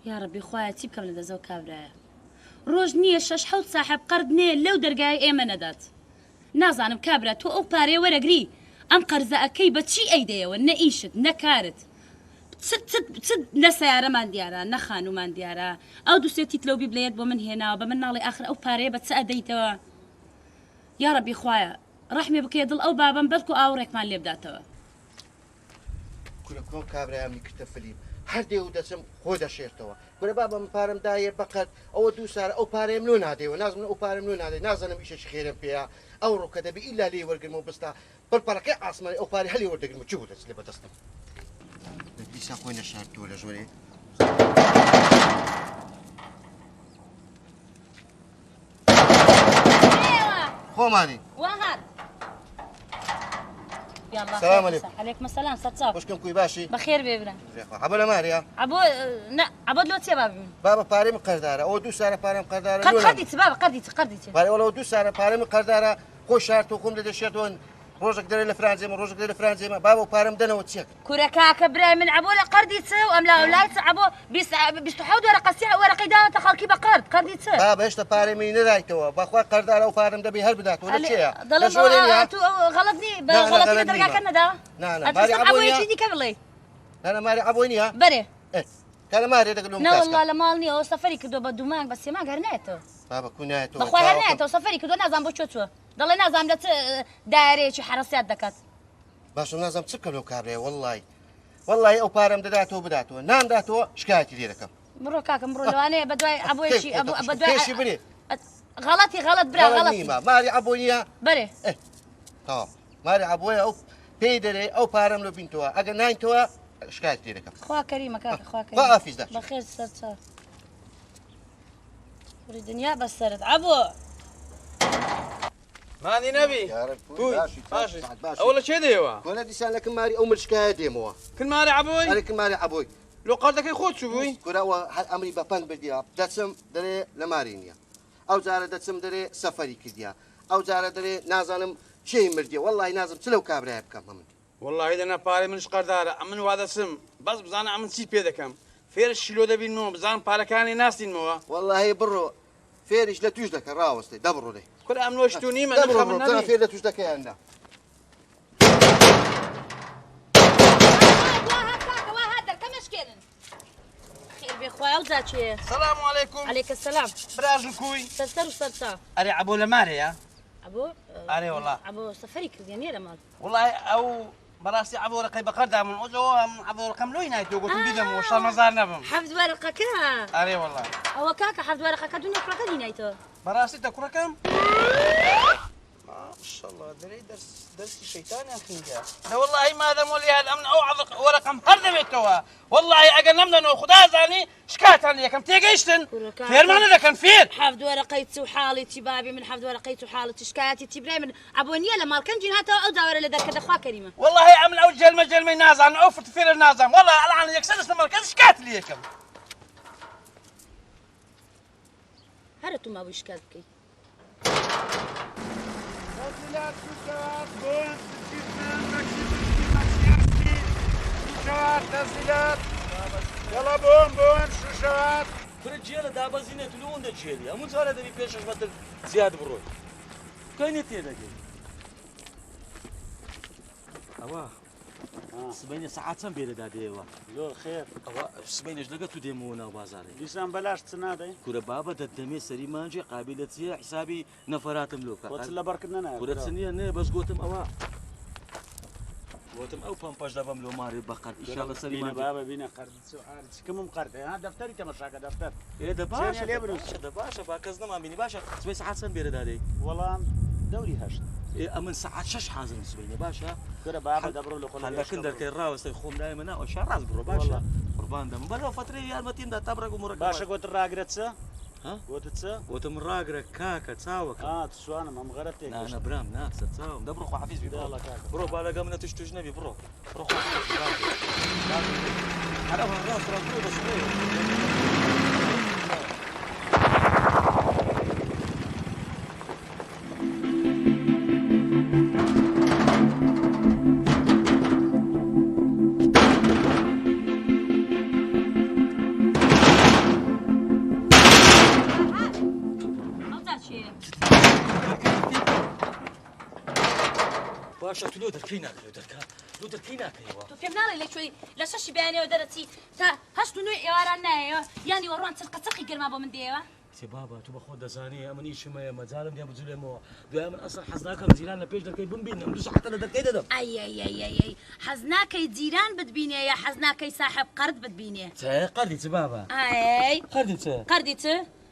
يا ربي خويا چی بکەم لە دەزەو کابرایە ڕۆژ نییە 6 ساحب قەرد نێ لەو دەرگای ئێمە نەدات نازانم کابرا تۆ ئەو پارەیە وەرەگری ئەم قەرزە ئەەکەی بە چی ئەیدەیەوە نە ئیشت نەکارت چ لە سیارەمان دیارە نە خانومان دیارە ئەو دووسێتیت لەو بیبلێت بۆ من هێناوە بە من ناڵی ئاخر ئەو پارەیە بە چ ئەدەیتەوە یا ربی خوایە ڕەحمێ بکەیە دڵ ئەو بابم بەڵکو ئاوڕێکمان لێ بداتەوە کورە کۆم کابرایامی کردە فلیم هەردێ و دەچم خۆ دەشێرتەوە گورە بابە من پارەم دایە بەقەت ئەوە دوو سارە ئەو پارەیەم لۆ نادەوە نازم ئەو پارەم لۆ نادەی نازانم ئیشەش خێرم پێەیە ئەو ڕۆکە دەبی ئیلا لێ وەرگرمەوە بستا پڕپەڕەکەی ئاسمانی ئەو پارەی هەلی وەردەگرمە چی بوو دەست لێ بەدەستم دیسا خۆی نەشاردووە لە ژۆرێ خۆمانی وهات السلام عليكم. عليكم السلام ستصاف وش كم كوي باشي بخير بيبرا عبو ماريا عبو لا عبو دلوقتي يا بابا بابا باري من قردارة او دو سارة باري من قردارة قرديت بابا قرديت باري ولا دو سارة باري من قردارة خوش شارتو قوم لدى الشيطان روجك داري لفرنسا روجك داري لفرنسا بابا باري مدنا وتشيك كوركا كبرى من عبو لا قرديت ام لا لا عبو بيستحود ورقه ساعه ورقه دان تخلكي قرديت بابا ايش تباري من رايتو باخوا قردارة وباري مدبي هربدات ولا شيء غلطني غلطني درجه كنا دا لا ماري عبويا دي كبلي انا ماري عبويا بري ايه كان ماري دقلو لا والله لا مالني او سفري كدو بدومان بس ما قرنيته بابا كنيتو بخوا هرنيته سفري كدو نازم بو چوتو ضل نازم دت داري شي حرسيات دكات باش نازم تسكلو كابري والله او بارم دداتو بداتو نام داتو شكايتي ديركم مرو كاكا مرو لو انا بدوي ابوي شي ابو بدوي شي بري غلط برا غلطي ماري ابويا بري ايه تمام ماري ابويا او بيدري او بارم لو بنتوا اجا ناينتوا شكايتي ديركم خوا كريمه كاكا خوا كريمه ما افيز داك بخير صار الدنيا بس صارت عبو ماني نبي يا رب باشي اول شيء ديوا كون دي سان لك ماري ام الشكايه ديموا كل ماري عبوي انا كماري ابوي لو قردك يخوت شو بوي كون هو امري بابان بديا دتسم دري لمارينيا او زاره دتسم دري سفري كديا او زاره دري نازلم شيء مردي والله نازم سلو كابرا بكم من والله اذا انا باري منش قرداره من هذا سم بس بزانا عم نسيب بيدكم فير الشلو دبي نو بزان باركاني ناس مو والله برو فيرش لا توجدك راوستي دبرو لي كل امن وشتوني ما دبرو من ترى فير لا توجدك يا عندنا خويا وزاتشي السلام عليكم عليك السلام براجل كوي سرسر وسرسا اري ابو لماريا ابو اري والله ابو سفري كزيانيه لمال والله او براسي عبو رقي بقردا من اوزو عبو رقم لوين هاي تو قلت بيدم وش مزار نبم حفظ ورقك اري والله هو كاكا حفظ ورقك دنيا فرقه دينايتو براسي تكره كم ما شاء الله درس الشيطان يا اخي لا والله ما هذا مولي هذا من اوعظ ورقم هردمتوا والله اقل نمنا خدا زاني شكات عليك كم تيجيشتن فير معنا ذا كان فير حفظ ورقيت وحالي تبابي من حفظ ورقيت وحالي شكاتي تبراي من ابونيه لما كان جيناتا او داور اللي ذاك دخوا كريمه والله عمل او جل ما نازم او فير النازم والله الان يكسرس المركز شكات ليكم هرتو ما بشكاتكي تسجيلات شوشات بون تسجيلات يلا بون شوشات فرجيله دابا زينة لون دجيلي امون زاره دبي بيشش بدل زياد بروي كاينه تي دجيلي اوا سبيني ساعات سم بيد داديوا لو خير اوا سبيني لقيتو ديمونا بازاري لسان بلاش تنادي كوره بابا ددمي سري مانجي قابلتي حسابي نفرات ملوكا وتلا بركنا انا كوره سنيه نه بس قوتم اوا قوتم او بامباج دابا لو ماري بقر ان شاء الله سري مانجي بابا بينا قرد سؤال كم مقرد ها دفتري تمشاك دفتر ايه ده باشا باكزنا ما بيني باشا سبي ساعات سم بيد دادي والله دوري هشت إيه أمن ساعات شش حازم سبيني باشا كده بابا دبروا له هلا كندر كي راوس يخوم دائما أنا وشراز برو باشا قربان دم بلا فترة يا المتين ده تبرق ومرق باشا قلت الراجرتسا ها قلت وتم راجر كاكا تساوك تسوانا ما مغرتك أنا برام ناس تساوم ده برو حافظ بي برو برو بالا قامنا تشتوج نبي برو حافظ هذا هو راس برو بس باشە تو لۆ دەرکەی ناکەی لۆ دەرکەی ناکەیەوە تو پێم ناڵێ لەکوێی لە شەشی بەیانەوە دەرەچی تا 89 ئێواران نایەوە یانی وەڕوان چرقەچەقی گرما بۆ من دێوە کچێ بابا تو بەخۆ دەزانێ ئەمن ئیشمەیە مەجالم دیان بجولێمەوە دوای من ئەسڵ حەز ناکەم جیران لە پێش دەرکەی بمبینم 2 ساعتە لە دەرکەی دەدەم ئەی حەز ناکەی جیران بتبینێ یا حەز ناکەی ساحب قەرد بتبینێ چێ قەردی چ بابا ئەی قەردی چ قەردی چ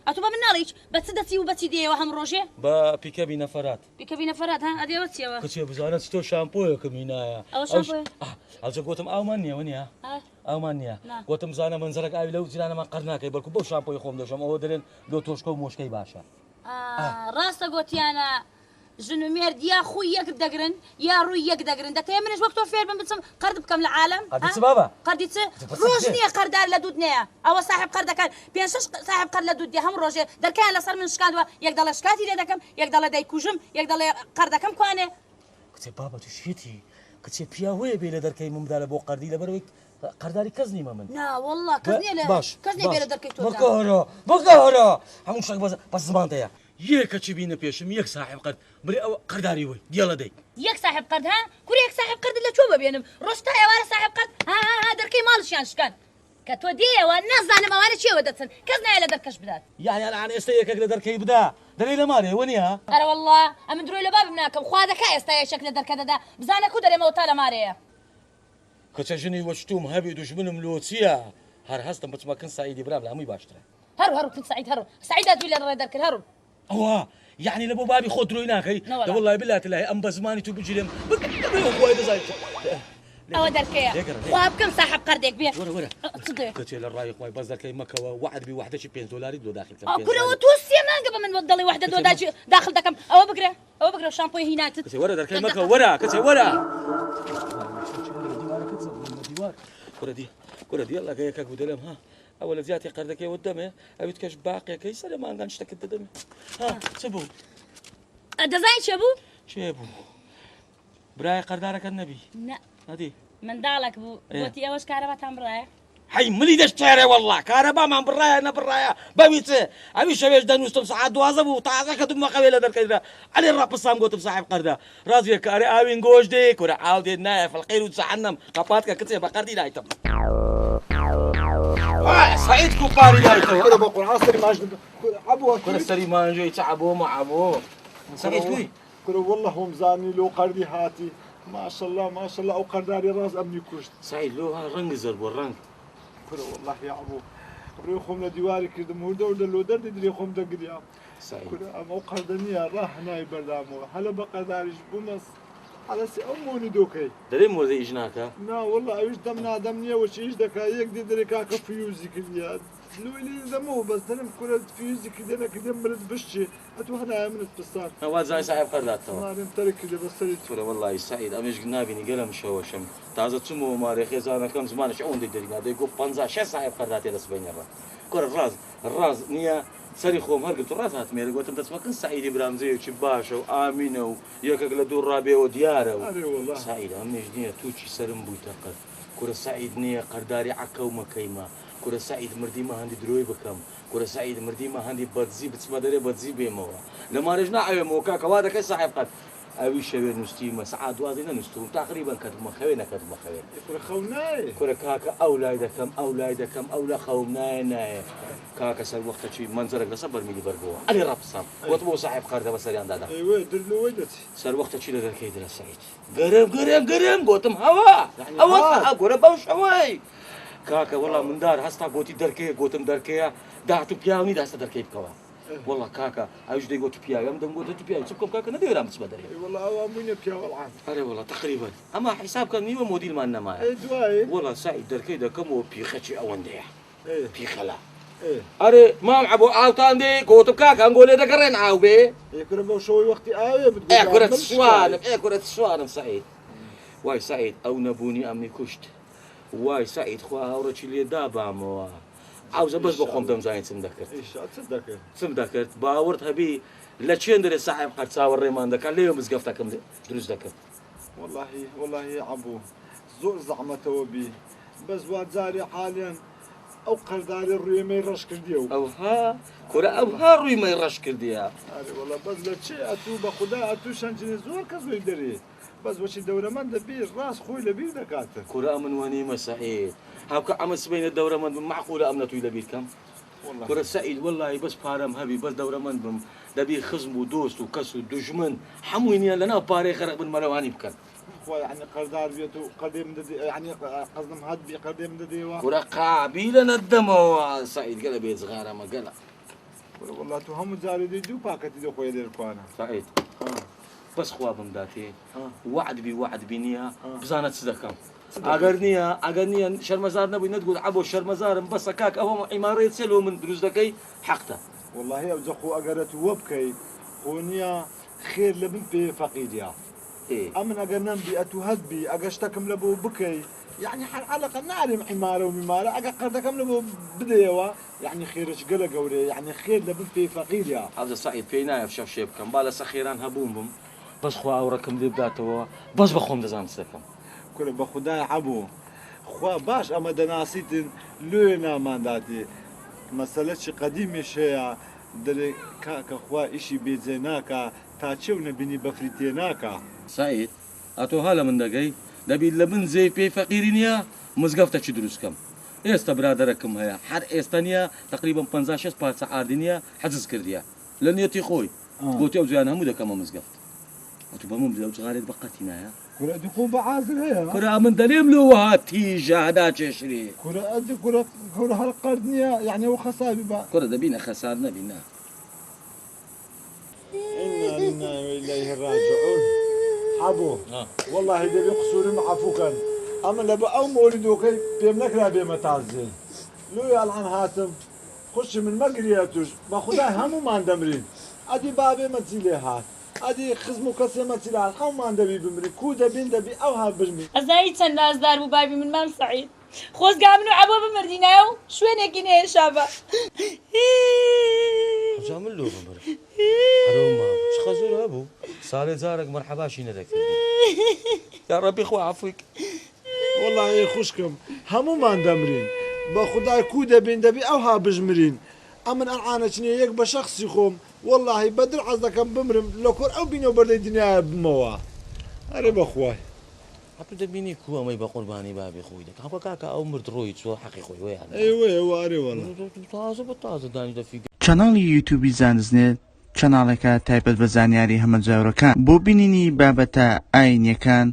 ئەتو بە من ناڵیچ بە چ دەچی و بەچی دێەوە هەم ڕۆژێ بە پیکەبی نەفەرات بیکەبی نەفەرات ها ئەدێەوە چیەوە کچێ بزانە چ تۆ شامپۆیەکەم هینایە ئەوە شامپۆیە؟ ئەوجە گوتم ئاومان نییە وەنیە ئەومان نییە گوتم زانە منزەرەك ئاوی لەو جیرانەمان قەر ناکەی بەڵکو بەو شامپۆی خۆم دەژەم ئەوە دەرێن لۆ تۆشکە و مۆشکەی باشە ڕاستە گوتیانە ژن و مێرد یا خوی یەک دەگرن یا ڕووی یەک دەگرن دەتەوێت منش وەک تۆ فێر بم بچم قەرد بکەم لە عالم قەردی چ بابا قەردی چ ڕۆژ نییە قەردار لە دوود نییە ئەوە ساحب قەردەکان 5 ساحب قەرد لە دوود دێ هەم ڕۆژێ دەرکیان لەسەر من شکاندوە یەک دەڵە شکاتی لێ دەکەم یەک دەڵە دەیکوژم یەک دەڵێ قەردەکەم کوانێ کچێ بابا تو شێتی کچێ پیاوەیە بێ لە دەرکەی ممدا لە بۆ قەردی لەبەرەوەی قەرداری کەس نیمە من نا والله کەس نییە لە باش کەس نییە بێ لە دەرکەی تۆ بەگەڕە هەموو شتێک بەس زمانتەیە یەکەچی بینە پێشم یەک ساحب قەرد بڵێ ئەوە قەرداری وەی دیێڵە دەی یەک ساحب قەرد ها کوری یەک ساحب قەرد لە چۆ ببێنم ڕۆستا ئێوارە ساحب قەرد ها دەرکەی ماڵشیان شکان کە تۆ دێەوە نازانم ئەوانە چێوە دەچن کەس نایە لە دەرکەش بدات یعنی ئەلان ئێستا یەکێک لە دەرکەی بدا دەرەی لە مارێ وەنیە ئەرە والله ئەمە درۆی لە بابم ناکەم خوا دەکا ئێستا یەکێک لە دەرکە دەدا بزانە کو دەرێمەوە تا لە مارەیە کچە ژنی وەشتوم هەبی دوژمنم لۆ چییە هەر هەستم بچمەکەن سعیدی برام لە هەمووی باشترە هەرو کن سعید هەرو سعیدا دوی لە ڕێ دەرکرد هەرو ئەوە یعنی لە بۆ بابی خۆ درۆی ناکەی دەوڵای بلات لای ئەم بە زمانی تو بگیرێم خۆی دەزای ئەوە دەرکەیە خوا بکەم ساحب قەردێک بێ کچێ لە ڕای خۆی بەس دەرکەی مەکەوە وعدبی وحدەی 5 دلاری دۆ داخل کورەوە تۆ سێ مانگە بە من دڵی وحدە دۆ داخل دەکەم ئەوە بگرە شامپۆی هیناتت کچێ وەرە دەرکەی مەکە وەرە کچێ وەرە كرة ديال الله كيك ودلم ها أول زياتي قردك يا ودمه أبيت كش باقي كيس أنا ما عندناش تكت دمه ها سبو دزاين شبو براي قردارك النبي لا هادي من دالك بو بوتي أوش كهرباء تمرة حي ملي دش تاري والله كهرباء ما براي أنا براي بميته أبي شبيش دنوستم ساعات دوازب وطازة كدم قبيلة در كذا علي الرب الصام قلت بصاحب قرده رازي كاري أوين جوج ديك ورا عاود النايف الخير وتسعنم قباتك كتير بقردي لا يتم سعيد كوباري لا يتم كده بقول عصري ما أجد عبوه كل السري ما نجي تعبوا ما عبوا سعيد كوي كده والله هم زاني لو قردي هاتي ما شاء الله أو قرداري راس أمني كشت سعيد لو رنج زرب والرنج كده والله يا عبو ريخهم لديواري كده مهدو لو درد ريخهم دقريا سعيد كده أما قردني راح ناي بردامو هلا بقرداريش بمص على سي أموني دوكي دري مو زي إجناكا نا والله ايش دمنا دمني وش ايش دكا يقدر دركا فيوزي كذا لو اللي زمو بس دنم كره فيوزي كذا انا كذا مرد بشي اتوهنا من التصار هو زي صاحب قردات تو ما نمتلك كذا بس تقول والله سعيد أمش جنابي نقلم شوشم تعز تسمو ماري خزانة كم زمان شعون دي درينا ده يقول بانزا شيء صاحب قردات يا سبعين يرا كره الراز نيا سري خوم هرقت الراس هات ميري قلت تسمع كن سعيد إبراهيم زي وشباشة وآمينة وياك دور رابع ودياره والله سعيد أمش نيا توشي سرم بوتاقر كره سعيد نيا قرداري عكا ومكيمة كره سعيد مردي ما عندي دروي بكم كره سعيد مردي ما عندي بدزي بتسمع دري بدزي بيموا لما رجنا عيا موكا كوادا كي صاحب قد أبي شباب نستيمة سعاد وازينا نستوم تقريبا كتب مخوينا كتب مخوين كره خوناي كره كاكا أولادكم أولاد خومناي ناي كاكا سر وقت شيء منظرك لصبر ميلي برجوا علي رب صام وطبو صاحب قرده بسري عند هذا ايوه درلو ويدتي سر وقت شيء لذا كيد سعيد قرم قوتم هوا هوا قرم بوش هواي كاكا والله من دار هستا قوتي دركي قوتم دركي دعتو بياوني داستا دركي بكوا والله كاكا أيش دي قوتي بياوي أم دم قوتي بياوي سبكم كاكا ندير رام تسبدري والله أوامين بيا والعان أري والله تقريبا أما حساب كان ميوه موديل ما نما دواي والله سعيد دركي ده كم هو بيخشي أونديه بيخلا ايه أري ما معبو عاوتان دي قوتب كاكا نقول إذا كرين عاوبي ايه كره بوشوي وقتي بتقول إيه كرة السوالف سعيد واي سعيد أو نبوني أمني كشت واي سعيد خواه أورتش اللي دابا موا عاوزة بس بقوم دم زين سمذكرت ايش سمذكرت باورتها بي لا تشندري صاحب قد صاور ريمان ذاك اليوم زقفتكم دروس ذاك والله عبو زور زعمته وبي بس واد زاري حاليا او قرداري الروي ما يرش كرديو او ها كره او ها روي ما يرش كرديا والله بس لا شيء اتو بخدا اتو شنجني زور كزوي دري بەس وەچی دەورەمەندە بیر ڕاست خۆی لەبیر دەکاتن كرة من ونيمة سعيد هاوكا عم سبين الدورة من معقولة أم نتوي لبير كم كرة سعيد والله بس بارم هبي بس دورة من بم دبي خصم ودوست وكسر دجمن حمويني لنا باري خرق من مرواني بكن خۆ یعنی قەردار بێت و قەدێ من دەدێ یعنی قەزم هات بێ قەدێ من دەدێەوە كرة قابلة ندمه سعيد قال بيت صغار ما قال والله تو هەموو جارێ دەی دوو پاکەتی دەخۆی لێرکوانە سعيد بس خوابم داتي وعد بوعد بنيا بزانت صدقم اگر نيا شرمزار نبي نتقول عبو شرمزار بس كاك او عمارة سلو من دروز دكي حقته والله ئەو جەخۆ ئەگەرە تو وە بکەیت خۆ نییە خێر لە بن پێ فەقیدیا ئەمن ئەگەر نەمبی ئەتو هەتبی ئەگە شتەکەم لە بۆ بکەیت يعني حلقة نعلم عمارة وممارة أجا قردك أمله بديوا يعني خيرش قلق قولي يعني خير لبن في فقير يا هذا صعيد في نايف شاف شيب كم بالا سخيران هبوم بم بس خوا أوركم ذي بداتوا بس بخوم دزام سكم كل بخداي عبو خوا باش أما دناسيت لونا مانداتي مسألة قديمة شيء دري كاكا خوا إشي بيزناكا تاتشو نبني بفريتيناكا سعيد أتو هلا من دقي دبي لبن زي في فقيرينيا مزقفتا شي دروس كم إيستا برادركم هيا حر إيستانيا تقريبا 15 بارت سعاردينيا حجز كرديا لن يتي خوي قلت يا زيان همو كما مزقفت وتو بمو بزوج غارد بقتنا يا كرة دخول بعازل هيا كرة من دليم لو هاتيجا هدا تشري كرة أدي كرة هالقردنيا يعني وخسابي بقى كرة دبينا خسارنا بينا إنا لنا وإليه راجعون حبو والله دبي قصوري معفوكا أما لبا أو مولدوكي بيمنك لا بيما تعزل لو يالعن هاتم خش من مقرياتوش باخدها همو ما ندمرين أدي بابي ما تزيلي هات أدي خزمو كسي ما تزيلي هات هم ما ندبي بمري كودا بين دبي أو هات بجمي أزاي تناز دار ببابي من مال سعيد خوز قامنو عبو بمرديناو شوينك إنه شابا جامل له بمر حروما ايش خزور ابو صار زارك مرحبا شي ندك يا ربي خو عفوك والله يا خوشكم همو ما ندمرين باخدها كودا بين دبي أو ها بجمرين أمن العانشني يك بشخص يخوم والله بدر عزك بمرم لو كور أو بينو بردي الدنيا بموا أريب أخوي حتى تبيني كوا ما يبقى قرباني بابي خوي دك هبا كاكا او مرد رويت سو حقي خوي وين ايوه اري والله تازه داني دفيق چەناڵی یوتیوبی زانستنێت چەناڵێکە تایبەت بە زانیاری هەمەجاورەکان بۆ بینینی بابەتە ئاینیەکان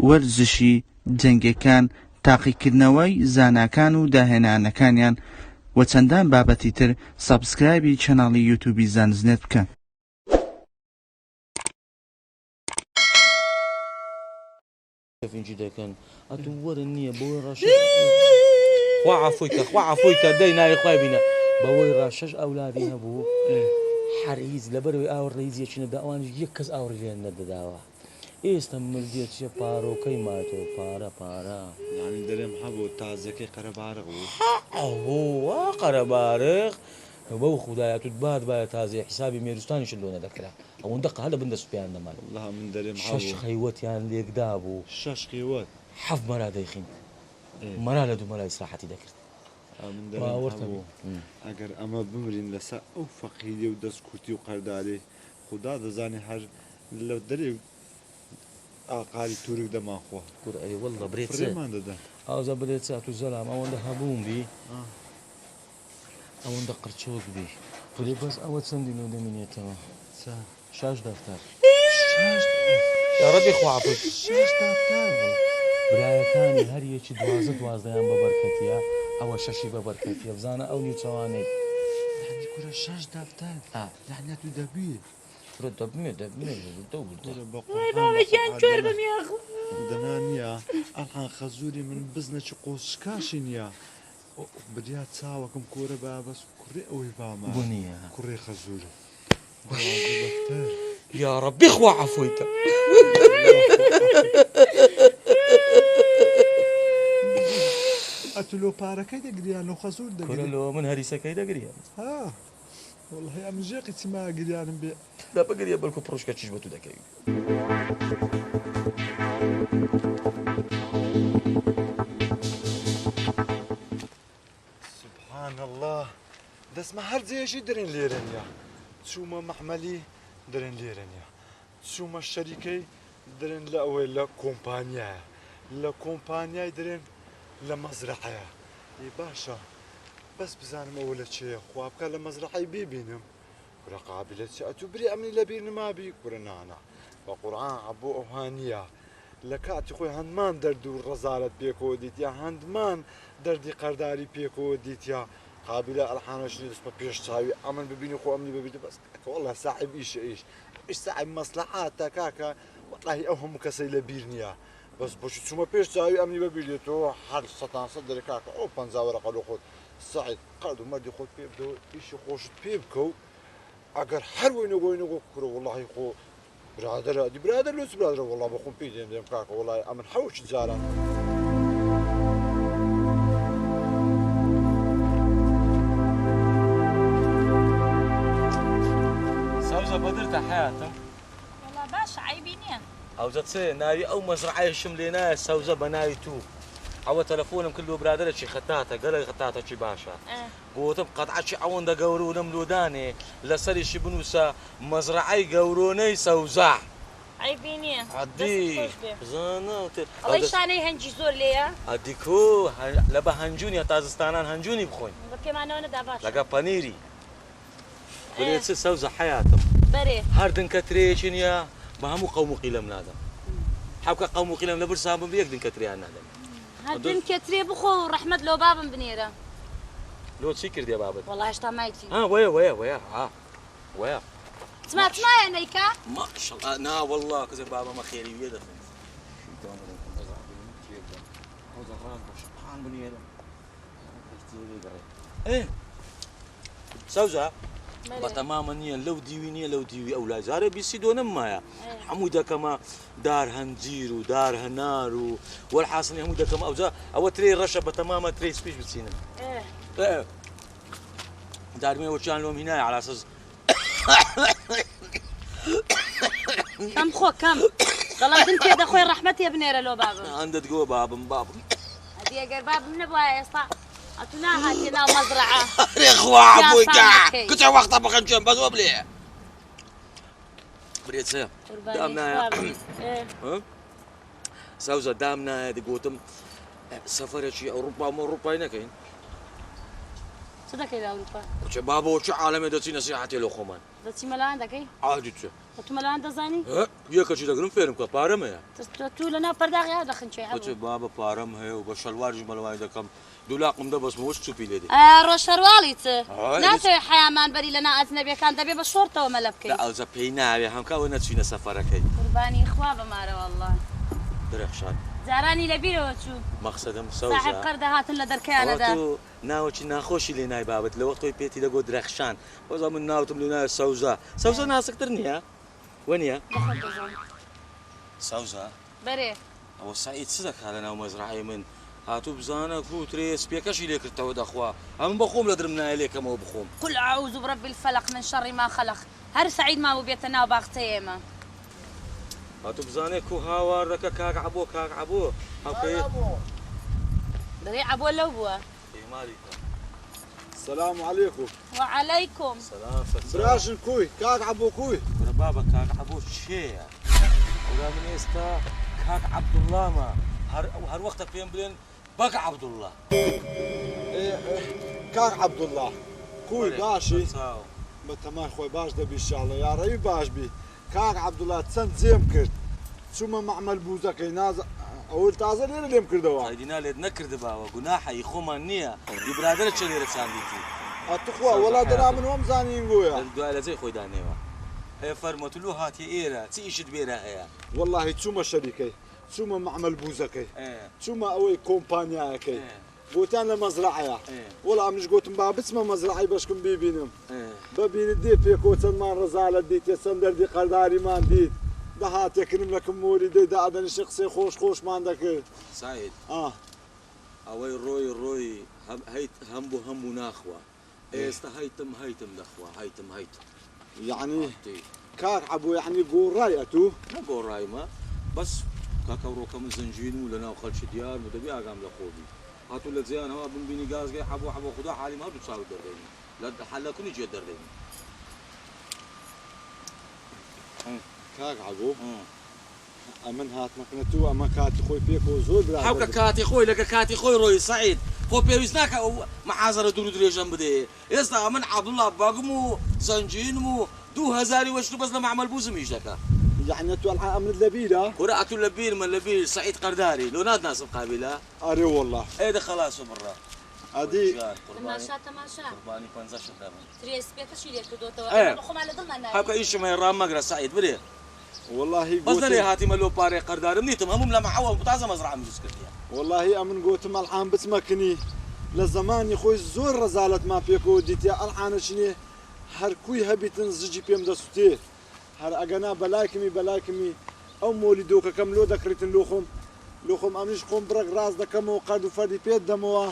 وەرزشی جەنگەکان تاقیکردنەوەی زاناکان و داهێنانەکانیان و چەندان بابەتی تر سابسکرایبی چەناڵی یوتیوبی زانستنێت بکەن. فين جدا كان اتور النية بوي رشاش خوا عفويك دينا يا خويا بينا بوي رشاش اولادي ابو حريز لبروي اور رئيس يشن داوان يكز اور لين دداوا استمر ديت شي بارو كيماتو بارا يعني درهم حبو تازكي قربارغ هو قربارغ بو خدايا تباد با تازي حسابي ميرستان شلونه ذكره او ندق هذا بند سفيان مال والله من درهم حبو شش خيوت يعني ليك دابو شش خيوت حف مرا دايخين مرا لدو مرا صراحتي ذكرت من درهم حبو اگر اما بمرين لسا او فقيدي ودسكوتي وقردالي خدا دزاني هر لو دري قالي تورك دما خو كور اي والله بريت فريمان ددا او زبدت ساعه الزلام او ده هبوم بي او ندقر تشوك بي فري بس اول سندي لو دمنيتها شاش دفتر يا ربي خو عفوك شش دفتر برايا ثاني هري شي دوازه يان ببركتيا او ششي ببركتيا بزانا او نيوتواني يعني كره شش دفتر يعني تو دبي دبني دور بابا كان شربم يا اخو دنانيا الحان خزوري من بزنة قوس كاشينيا بديات ساوكم كورة بابس كوري اوي باما بنيا كوري خزوري دفتر يا ربي خوا عفويك اتلو باركي دقريان لو خزور دقريان كله من هريسه كيدا قريان ها والله يا مجيقي تسمع قريان بي لا بقريا بالكو بروشكا تشبتو دكاي سبحان الله دسما هر زيشي درين ليرنيا تشوما محملي درين ليرنيا تشوما الشريكي درن لأوي لا كومبانيا لا كومبانيا درن لا مزرعة اي باشا بس بزانم أول شيء خوابك لا مزرعة بيبينم ورا قابلة شاتو بري أمني لبين ما بي ورا نانا وقرآن عبو أوهانية لكاتي خوي هندمان دردو الرزالة بيكو ديتيا هندمان دردي قرداري بيكو ديتيا قابلة الحانوش اللي اسمه بيش تساوي أمن ببيني خو أمني ببيني بس والله صاحب إيش صاحب مصلحات كاكا والله أوهم كسيلة بيرنيا بس بوش تسمى بيش تساوي أمني ببيني تو حد سطان صدري كاكا أو بنزاورة قالوا خود صعد قالوا مردي خود بيبدو إيش خوش بيبكو أجر حلوين كرو والله خو برادر دي برادر لوس برادر والله بخون بيدين ديم كاكا والله أمن حوش تزارا سوزة بدرت حياتم والله باشا عيبيني او زتسي ناوي او مزرعه شملينا سوزة بناوي تو او تلفونم كله برادر شي خطاته قال خطاته شي باشا قوتم قطعه شي عون دا قورو نملوداني لسري شي بنوسا مزرعه قوروني سوزة عيبيني عدي زانا الله يشاني هنجي زور ليا عديكو لبا هنجوني تازستانان هنجوني بخوين كمان انا دا باشا لقى بانيري قلت سوزة حياتم بري هاردن كتريشن يا بهمو قوم قيلم نادا حبك قوم قيلم لبرسام بيقدن كتري انا هدن كتري بخو رحمة لو بابا بنيرة لو تسكر دي بابا والله اشتا مايتي ويا تسمع يا نيكا ما شاء الله نا والله كذا بابا ما خيري ويدا ايه سوزة تماما لو ديوي اولاد زاره بيسيدون مايا حموده كما دار هنزير ودار هنار والحاصل حموده كما اوزا او تري رشبه تماما تري سبيش بتسينا ايه دار مي وشان لهم هنا على اساس كم خو كم والله انت يا اخوي رحمتي يا بنيره لو بابا عندك جوا بابا هدي يا باب من ابغى يصع اتنا هاتنا مزرعه يا اخو ابويا كنت وقت ابغى نجم بس وبلي بريت سير دامنا ها سوزة دامنا هذه قوتم سفر شيء اوروبا هنا كاين صدق الى اوروبا وش بابا وش عالم دوتي نصيحتي له خمان دوتي ملا عندك اي عادي تشو دوتي ملا عندك زاني ها ياك شي دغرم فيرم كبارم يا تو لنا برداغ يا دخن شي وش بابا بارم هي وبشلوار جمل وايد كم دولاقم ده بس موش تشوفي لدي روشرواليت ناسي حيامان بري لنا اجنبي كان دبي بالشرطه وملبكي لا اوزا بينا يا هم كاونا تشينا سفركي قرباني اخوابه ماره والله درخشان زاراني لبيرو شو مقصدم سوزا صاحب قرده هات لنا دركانه ده ناوچ ناخوشي لنا بابت لو وقت بيتي لقو درخشان وزا من ناوتم لنا سوزا ناس اكترني وين يا سوزا بري او سعيد صدق على ناو مزرعه من هاتو بزانا كوتري سبيكاش ليك التود اخوا هم بخوم لدرمنا عليك ما بخوم قل اعوذ برب الفلق من شر ما خلق هر سعيد ما بيتنا وباغتيما هاتو بزانا كو هاوار كاك عبو اوكي بري عبو ولا بوا اي مالك السلام عليكم وعليكم سلام براشن كوي كاك عبو كوي بابا كاك عبو شيء ولا من استا كاك عبد الله ما هر وقتك فين بلين بقى عبد الله ايه كاك عبد الله كوي باشي ما تمام خوي باش دبي ان شاء الله يا ربي باش بي كاك عبد الله تسند زيم كرت شو ما معمل بوزك ناز اول تازه ليه اللي مكردوا هيدينا لي نكرد بابا جناح يخوما النيه يبرادر شلير سانديتي اتخوا ولا درا منهم زانين قويا الدعاء زي خوي دانيوا هي فرمت له هاتي ايرا تيش دبيرها هي والله تشوما شريكي تشوما معمل بوزكي تشوما اوي كومبانيا كي قلت انا مزرعه والله مش قلت باب اسمه مزرعه باش كن بيبينم ببين دي في كوت المان رزاله ديت يسندر دي قرداري ما ديت ده هات يكرم لك موري دي ده ادني شخصي خوش ما عندك سعيد اوي روي هيت همو ناخوه هيتم الاخوه هيتم يعني كاك عبو يعني قول رايته ما قول راي ما بس كاكا وروكا من زنجين ولا وخلش ديار مدبي اقام لخوبي هاتوا لك زين هو بن بيني غاز جاي حبو خذوا حالي ما بتساوي درديني لا حلا كل يجي درديني كاك عبو ئەمن هاتمەکنێت و ئەمە کاتی خۆی پێکەوە زۆر برا حوکە کاتی خۆی لەگە کاتی خۆی ڕۆی سعید خۆ پێویست ناکە ئەو مەحازەرە دوور و درێژەم بدێ ئێستا من عەبدوڵڵا باگم و زەنجینم و 2000 وەشت بەس لە معمەل بووزم ئیش دەکا یعنی تو ئەلحان ئەمنت لەبیرە کورە ئەتو لە بیر من لە بیر سعید قەرداری لۆ ناتناسم قابلە ئەرێ وەڵڵا ئێدە خەلاص و بڕە ئەدی تەماشا تەماشا قوربانی 50 دەبن ترێسپێکەشی لێ کردوتەوە ئێ. خۆمان لە دڵمان نایە. حوکە ئیشمە ڕام مەگرە سعید برێ والله بەس دەرێ هاتیمە لۆ پارێ قەردارم نیتم هەموم لە مەحەوە تازە مەزرعەم دروست کردیە والله ئەمن گوتم ئەلحان بچمەکنی لە زمانی خۆی زۆر ڕەزالەتمان پێکەوە دیتیا ئەلحانەشنێ هەرکووی هەبیتن زجی پێم دەسووتێ هەر ئەگەنا بەلایکمی ئەو مۆلی دۆکەکەم لۆ دەکڕیتن لۆ خۆم ئەمیش خۆم بڕک ڕاز دەکەمەوە قەرد و فەردی پێت دەمەوە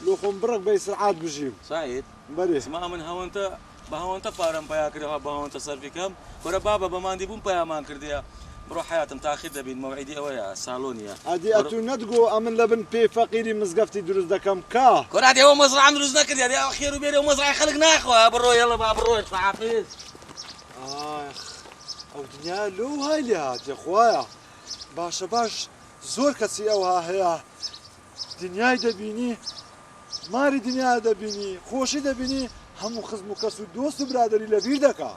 لۆ خۆم بڕک بەی سرعات بژیم سعید بەرێ اسمع من هەوەنتە بە هەوەنتە پارەم پیا کردەوە بە هەوەنتە سەرفیکەم بەرە بابە بەماندی بووم پەیامان کردیە بڕۆ حیاتم تاخیر دەبین مەوعیدی ئەوەیە ساڵۆنیە ئەدی ئەتو نەتگۆ ئەمن لە بن پێی فەقیری مزگەفتی دروست دەکەم کا کۆرا دێەوە مەزرعەم دروست نەکردیا دێ خێر و بێرە و مەزرعی خەڵک ناخوا بڕۆ یەڵە با بڕۆیت حافظ ئاخ ئەو دنیا لۆ های لێ هاتێ خوایە باشە باش زۆر کەسی ئەوها هەیە دنیای دەبینی ماری دنیا دەبینی خۆشی دەبینی هەموو خزم و کەس و دۆست و برادری لەبیر دەکا